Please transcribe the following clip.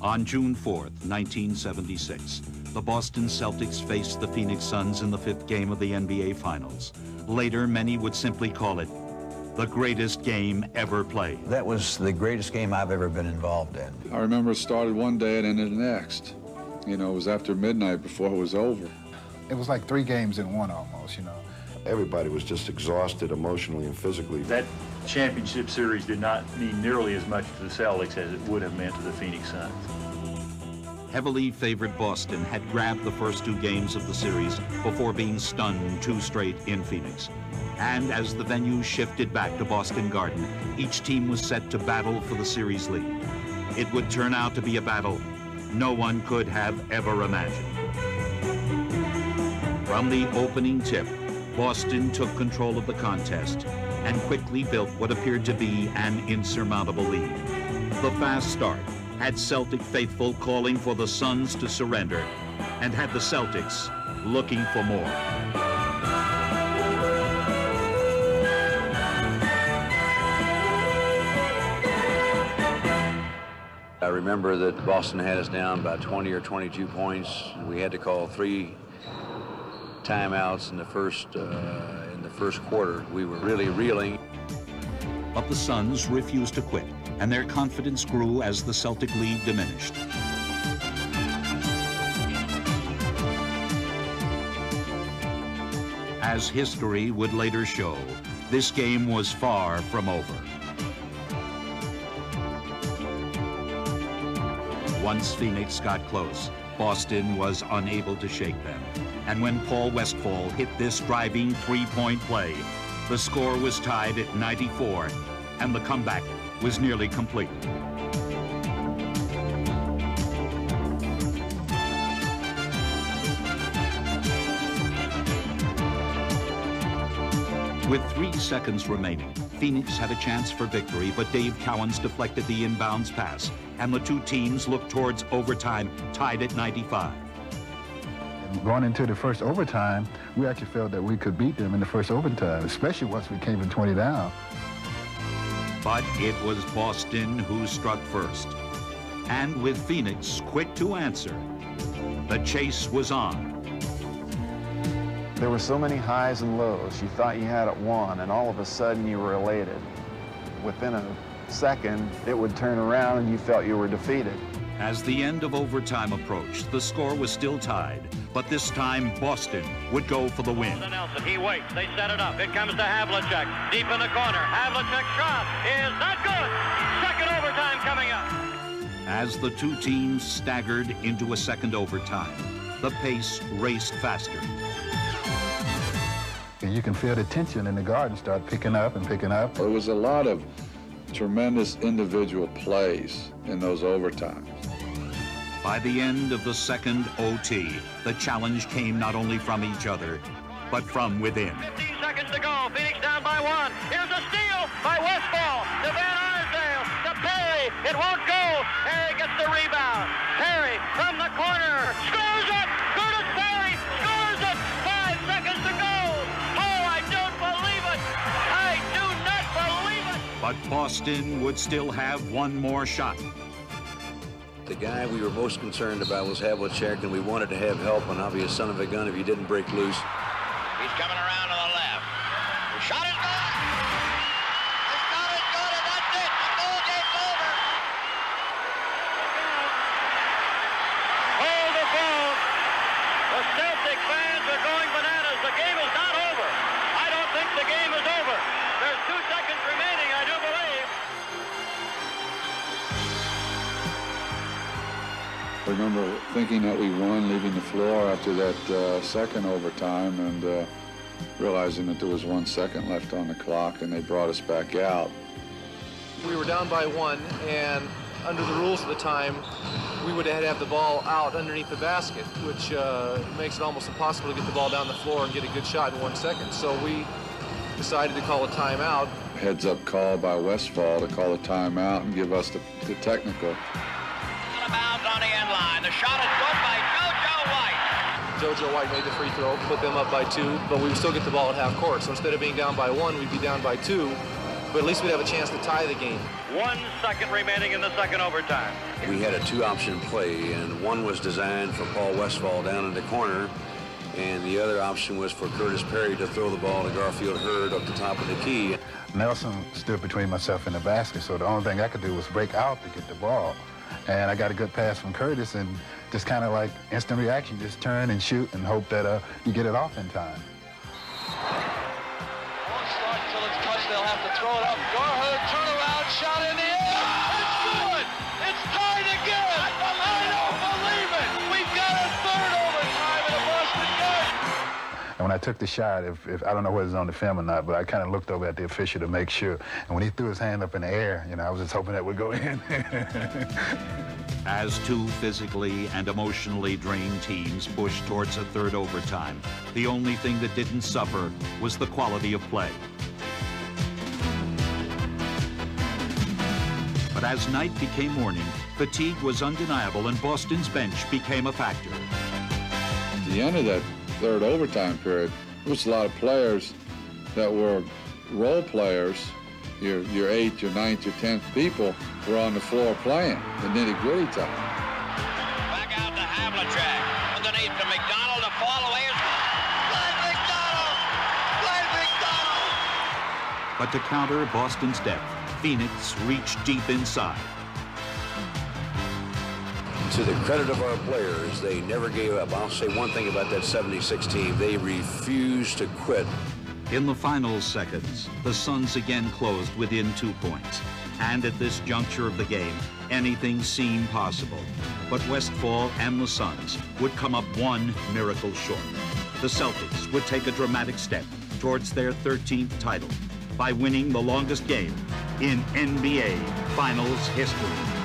On June 4th, 1976, the Boston Celtics faced the Phoenix Suns in the 5th game of the NBA Finals. Later, many would simply call it the greatest game ever played. That was the greatest game I've ever been involved in. I remember it started one day and ended the next. You know, it was after midnight before it was over. It was like 3 games in one almost, you know. Everybody was just exhausted emotionally and physically. That championship series did not mean nearly as much to the Celtics as it would have meant to the Phoenix Suns. Heavily favored Boston had grabbed the first 2 games of the series before being stunned 2 straight in Phoenix. And as the venue shifted back to Boston Garden, each team was set to battle for the series lead. It would turn out to be a battle no one could have ever imagined. From the opening tip, Boston took control of the contest and quickly built what appeared to be an insurmountable lead. The fast start had Celtic faithful calling for the Suns to surrender and had the Celtics looking for more. I remember that Boston had us down by 20 or 22 points. We had to call 3 timeouts in the first quarter. We were really reeling. But the Suns refused to quit, and their confidence grew as the Celtic lead diminished. As history would later show, this game was far from over. Once Phoenix got close, Boston was unable to shake them. And when Paul Westphal hit this driving 3-point play, the score was tied at 94, and the comeback was nearly complete. With 3 seconds remaining, Phoenix had a chance for victory, but Dave Cowens deflected the inbounds pass, and the 2 teams looked towards overtime, tied at 95. Going into the first overtime, we actually felt that we could beat them in the first overtime, especially once we came in 20 down. But it was Boston who struck first. And with Phoenix quick to answer, the chase was on. There were so many highs and lows. You thought you had it won, and all of a sudden you were elated. Within a second, it would turn around and you felt you were defeated. As the end of overtime approached, the score was still tied, but this time Boston would go for the win. Nelson, he waits, they set it up. It comes to Havlicek, deep in the corner. Havlicek's shot is not good. Second overtime coming up. As the 2 teams staggered into a second overtime, the pace raced faster. And you can feel the tension in the Garden start picking up and picking up. There was a lot of tremendous individual plays in those overtimes. By the end of the second OT, the challenge came not only from each other, but from within. 15 seconds to go. Phoenix down by 1. Here's a steal by Westphal to Van Arsdale to Perry. It won't go. Perry gets the rebound. Perry from the corner scores it. Curtis Perry scores it. 5 seconds to go. Oh, I don't believe it. I do not believe it. But Boston would still have one more shot. The guy we were most concerned about was Havlicek, and we wanted to have help, and I'll be a son of a gun if he didn't break loose. He's coming around to the left. The shot is good. The shot is good, and that's it. The ball game's over. Hold the phone. The Celtic fans are going bananas. The game is not over. I don't think the game is over. There's 2 seconds remaining, I do believe. I remember thinking that we won, leaving the floor after that second overtime, and realizing that there was 1 second left on the clock, and they brought us back out. We were down by 1, and under the rules at the time, we would have the ball out underneath the basket, which makes it almost impossible to get the ball down the floor and get a good shot in 1 second. So we decided to call a timeout. Heads-up call by Westphal to call a timeout and give us the technical. Out of bounds on the end line. The shot is good by JoJo White. JoJo White made the free throw, put them up by 2, but we would still get the ball at half court. So instead of being down by 1, we'd be down by 2. but at least we'd have a chance to tie the game. 1 second remaining in the second overtime. We had a two-option play, and one was designed for Paul Westphal down in the corner, and the other option was for Curtis Perry to throw the ball to Garfield Hurd up the top of the key. Nelson stood between myself and the basket, so the only thing I could do was break out to get the ball. And I got a good pass from Curtis, and just kind of like instant reaction, just turn and shoot and hope that you get it off in time. Won't start until it's touched. They'll have to throw it up. Garfield, turnaround, shot in the air. It's good. It's tied again. I don't believe it. We've got a third overtime in the Boston Garden. And when I took the shot, if I don't know whether it's on the film or not, but I kind of looked over at the official to make sure. And when he threw his hand up in the air, you know, I was just hoping that would go in. As two physically and emotionally drained teams pushed towards a third overtime, the only thing that didn't suffer was the quality of play. But as night became morning, fatigue was undeniable and Boston's bench became a factor. At the end of that third overtime period, there was a lot of players that were role players. Your 8th, your 9th, your 10th people were on the floor playing the nitty-gritty time. Back out to Havlicek. Underneath to McDonald to fall away. Glenn McDonald! Glenn McDonald! But to counter Boston's depth, Phoenix reached deep inside. To the credit of our players, they never gave up. I'll say one thing about that 76 team. They refused to quit. In the final seconds, the Suns again closed within 2 points. And at this juncture of the game, anything seemed possible. But Westphal and the Suns would come up one miracle short. The Celtics would take a dramatic step towards their 13th title by winning the longest game in NBA Finals history.